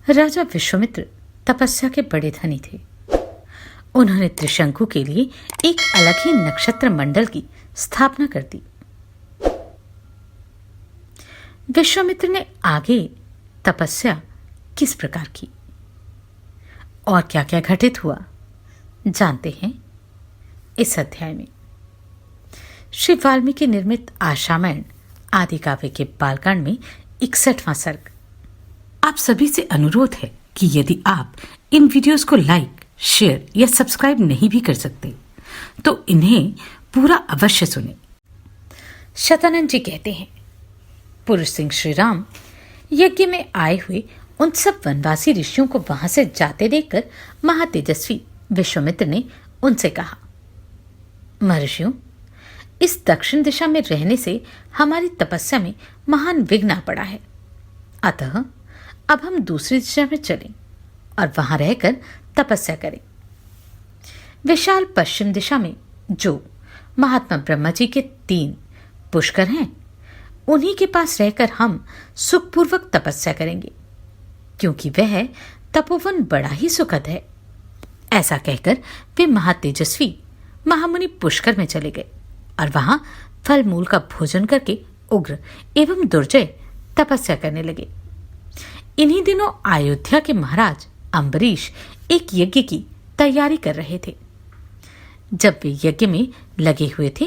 राजा विश्वामित्र तपस्या के बड़े धनी थे। उन्होंने त्रिशंकु के लिए एक अलग ही नक्षत्र मंडल की स्थापना कर दी। विश्वामित्र ने आगे तपस्या किस प्रकार की और क्या क्या घटित हुआ जानते हैं इस अध्याय में। श्री वाल्मीकि निर्मित आशामयण आदि काव्य के बालकांड में 61वां सर्ग। आप सभी से अनुरोध है कि यदि आप इन वीडियोस को लाइक, शेयर या सब्सक्राइब नहीं भी कर सकते तो इन्हें पूरा अवश्य सुने। शतानंद जी कहते हैं, पुरुष सिंह श्री राम यज्ञ में आए हुए उन सब वनवासी ऋषियों को वहां से जाते देखकर महातेजस्वी विश्वामित्र ने उनसे कहा, महर्षियों, इस दक्षिण दिशा में रहने से हमारी तपस्या में महान विघ्न आ पड़ा है। अतः अब हम दूसरी दिशा में चलें और वहां रहकर तपस्या करें। विशाल पश्चिम दिशा में जो महात्मा ब्रह्मा जी के 3 पुष्कर हैं, उन्हीं के पास रहकर हम सुखपूर्वक तपस्या करेंगे, क्योंकि वह तपोवन बड़ा ही सुखद है। ऐसा कहकर वे महातेजस्वी महामुनि पुष्कर में चले गए और वहां फल मूल का भोजन करके उग्र एवं दुर्जय तपस्या करने लगे। इन्हीं दिनों अयोध्या के महाराज अम्बरीश एक यज्ञ की तैयारी कर रहे थे। जब वे यज्ञ में लगे हुए थे,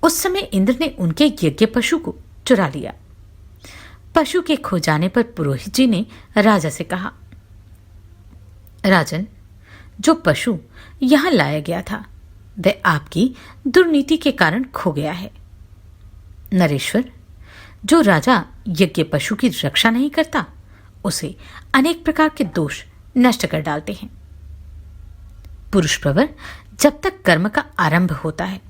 उस समय इंद्र ने उनके यज्ञ पशु को चुरा लिया। पशु के खो जाने पर पुरोहित जी ने राजा से कहा, राजन, जो पशु यहां लाया गया था वह आपकी दुर्नीति के कारण खो गया है। नरेश्वर, जो राजा यज्ञ पशु की रक्षा नहीं करता उसे अनेक प्रकार के दोष नष्ट कर डालते हैं। पुरुष प्रवर जब तक कर्म का आरंभ होता है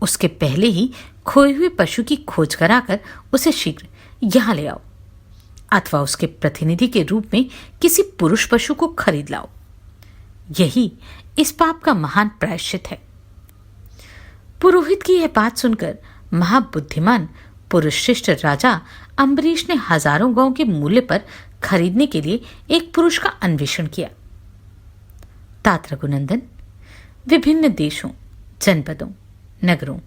उसके पहले ही खोए हुए पशु की खोज कराकर उसे शीघ्र यहां ले आओ, अथवा उसके प्रतिनिधि के रूप में किसी पुरुष पशु को खरीद लाओ। यही इस पाप का महान प्रायश्चित है। पुरोहित की यह बात सुनकर महाबुद्धिमान पुरुषश्रेष्ठ राजा अम्बरीश ने हजारों गांवों के मूल्य पर खरीदने के लिए एक पुरुष का अन्वेषण किया। तात रघुनंदन, विभिन्न देशों, जनपदों, नगरों,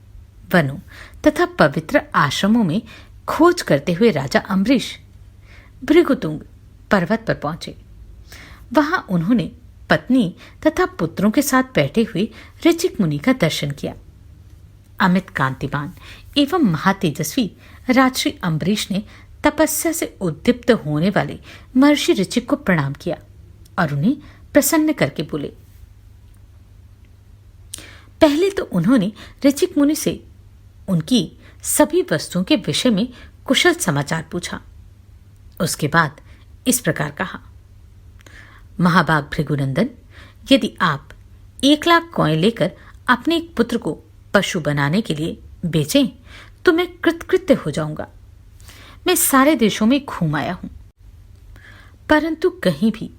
वनों तथा पवित्र आश्रमों में खोज करते हुए राजा अम्बरीश भृगुतुंग पर्वत पर पहुंचे। वहां उन्होंने पत्नी तथा पुत्रों के साथ बैठे हुए ऋचिक मुनि का दर्शन किया। अमित कांतिमान एवं महातेजस्वी राजश्री अम्बरीश ने तपस्या से उद्दीप्त होने वाले महर्षि ऋचिक को प्रणाम किया और उन्हें प्रसन्न करके बोले। पहले तो उन्होंने ऋचिक मुनि से उनकी सभी वस्तुओं के विषय में कुशल समाचार पूछा। उसके बाद इस प्रकार कहा, महाभाग भृगुनंदन, यदि आप 1 लाख कॉइन लेकर अपने एक पुत्र को पशु बनाने के लिए बेचें तो मैं कृतकृत्य हो जाऊंगा। मैं सारे देशों में घूम आया हूं, परंतु कहीं भी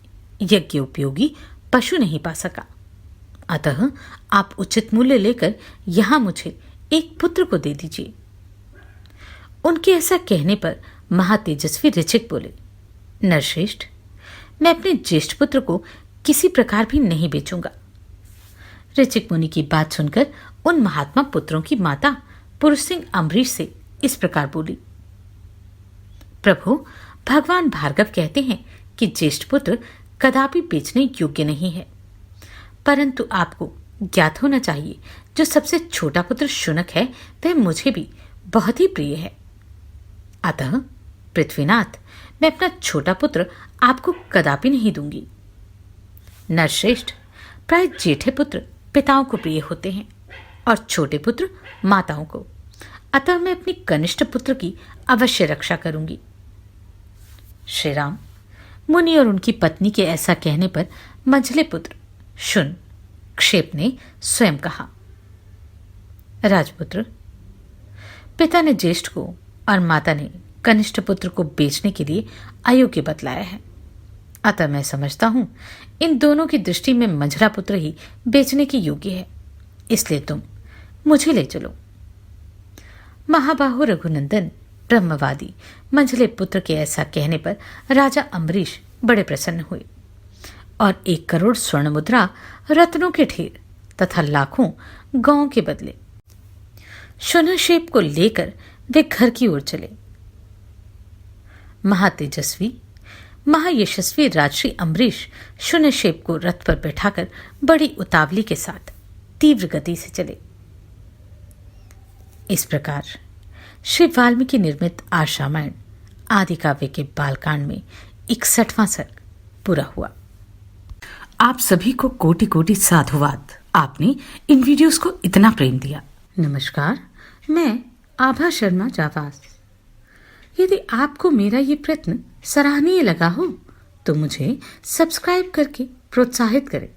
यज्ञ उपयोगी पशु नहीं पा सका। अतः आप उचित मूल्य लेकर यहां मुझे एक पुत्र को दे दीजिए। उनके ऐसा कहने पर महातेजस्वी ऋचिक बोले, नरश्रेष्ठ, मैं अपने ज्येष्ठ पुत्र को किसी प्रकार भी नहीं बेचूंगा। ऋचिक मुनि की बात सुनकर उन महात्मा पुत्रों की माता पुरुष सिंह अम्बरीश से इस प्रकार बोली, प्रभु, भगवान भार्गव कहते हैं कि ज्येष्ठ पुत्र कदापि बेचने योग्य नहीं है, परंतु आपको ज्ञात होना चाहिए जो सबसे छोटा पुत्र शुनक है वह मुझे भी बहुत ही प्रिय है। अतः पृथ्वीनाथ, मैं अपना छोटा पुत्र आपको कदापि नहीं दूंगी। नरश्रेष्ठ, प्राय जेठे पुत्र पिताओं को प्रिय होते हैं और छोटे पुत्र माताओं को, अतः मैं अपनी कनिष्ठ पुत्र की अवश्य रक्षा करूंगी। श्री राम, मुनि और उनकी पत्नी के ऐसा कहने पर मंझले पुत्र शुन क्षेप ने स्वयं कहा, राजपुत्र, पिता ने ज्येष्ठ को और माता ने कनिष्ठ पुत्र को बेचने के लिए अयोग्य बतलाया है, अतः मैं समझता हूं इन दोनों की दृष्टि में मंझला पुत्र ही बेचने के योग्य है, इसलिए तुम मुझे ले चलो। महाबाहु रघुनंदन ब्रह्मवादी मंझले पुत्र के ऐसा कहने पर राजा अम्बरीश बड़े प्रसन्न हुए और 1 करोड़ स्वर्ण मुद्रा, रत्नों के ढेर तथा लाखों गांव के बदले शून्यक्षेप को लेकर वे घर की ओर चले। महातेजस्वी महायशस्वी राजश्री अम्बरीश शून्यक्षेप को रथ पर बैठाकर बड़ी उतावली के साथ तीव्र गति से चले। इस प्रकार श्री वाल्मीकि निर्मित आर्ष रामायण आदि काव्य के बालकांड में 61वां सर्ग पूरा हुआ। आप सभी को कोटि कोटि साधुवाद। आपने इन वीडियोस को इतना प्रेम दिया। नमस्कार, मैं आभा शर्मा जावास। यदि आपको मेरा ये प्रयत्न सराहनीय लगा हो तो मुझे सब्सक्राइब करके प्रोत्साहित करें।